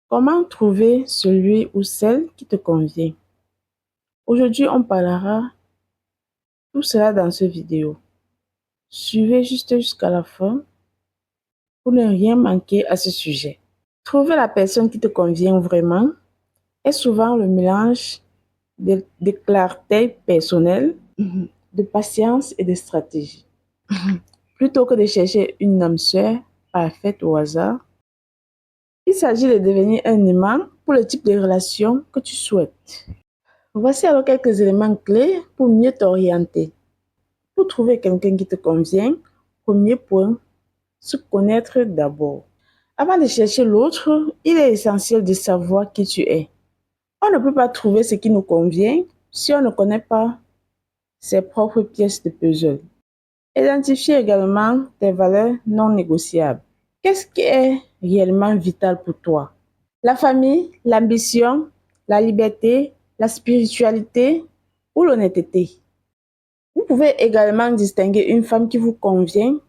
Comment trouver celui ou celle qui te convient? Aujourd'hui, on parlera tout cela dans cette vidéo. Suivez juste jusqu'à la fin pour ne rien manquer à ce sujet. Trouver la personne qui te convient vraiment est souvent le mélange de clarté personnelle, de patience et de stratégie. Plutôt que de chercher une âme sœur parfaite au hasard, il s'agit de devenir un aimant pour le type de relation que tu souhaites. Voici alors quelques éléments clés pour mieux t'orienter. Pour trouver quelqu'un qui te convient, premier point, se connaître d'abord. Avant de chercher l'autre, il est essentiel de savoir qui tu es. On ne peut pas trouver ce qui nous convient si on ne connaît pas ses propres pièces de puzzle. Identifier également tes valeurs non négociables. Qu'est-ce qui est réellement vital pour toi? La famille, l'ambition, la liberté, la spiritualité ou l'honnêteté. Vous pouvez également distinguer une femme qui vous convient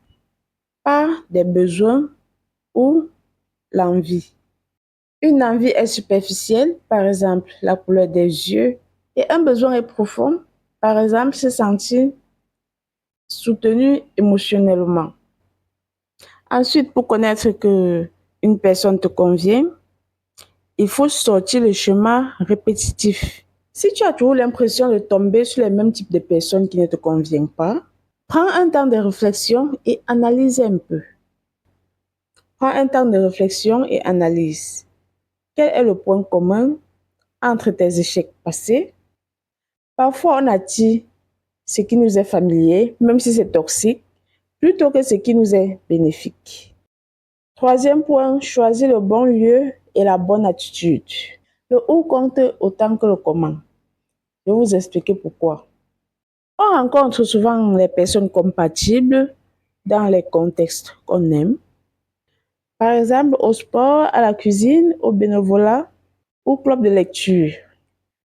par des besoins ou l'envie. Une envie est superficielle, par exemple la couleur des yeux, et un besoin est profond, par exemple se sentir soutenu émotionnellement. Ensuite, pour connaître que une personne te convient, il faut sortir le chemin répétitif. Si tu as toujours l'impression de tomber sur les mêmes types de personnes qui ne te conviennent pas, prends un temps de réflexion et analyse un peu. Prends un temps de réflexion et analyse. Quel est le point commun entre tes échecs passés? Parfois, on attire ce qui nous est familier, même si c'est toxique, plutôt que ce qui nous est bénéfique. Troisième point, choisis le bon lieu et la bonne attitude. Le où compte autant que le comment. Je vais vous expliquer pourquoi. On rencontre souvent les personnes compatibles dans les contextes qu'on aime. Par exemple, au sport, à la cuisine, au bénévolat, au club de lecture.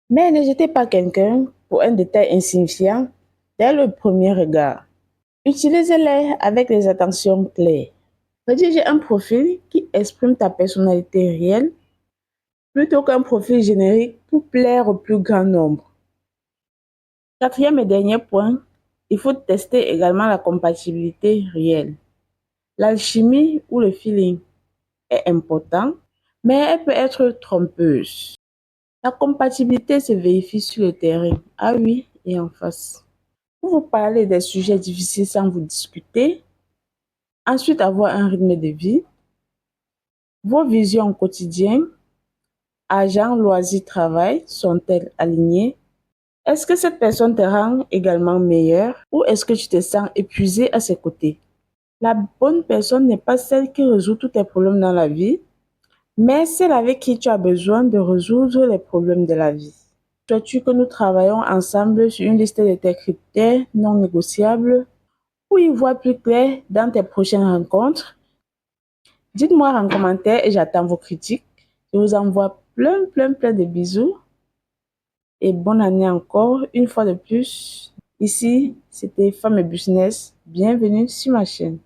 Mais ne jetez pas quelqu'un pour un détail insignifiant dès le premier regard. Utilisez-les avec des attentions claires. Rédigez un profil qui exprime ta personnalité réelle plutôt qu'un profil générique pour plaire au plus grand nombre. Quatrième et dernier point, il faut tester également la compatibilité réelle. L'alchimie ou le feeling est important, mais elle peut être trompeuse. La compatibilité se vérifie sur le terrain, ah oui, et en face. Pour vous parler des sujets difficiles sans vous discuter, ensuite avoir un rythme de vie, vos visions quotidiennes, argent, loisirs, travail, sont-elles alignées? Est-ce que cette personne te rend également meilleur ou est-ce que tu te sens épuisé à ses côtés? La bonne personne n'est pas celle qui résout tous tes problèmes dans la vie, mais celle avec qui tu as besoin de résoudre les problèmes de la vie. Souhaites-tu que nous travaillons ensemble sur une liste de tes critères non négociables pour y voir plus clair dans tes prochaines rencontres? Dites-moi en commentaire et j'attends vos critiques. Je vous envoie plein de bisous et bonne année encore une fois de plus. Ici, c'était Femme et Business. Bienvenue sur ma chaîne.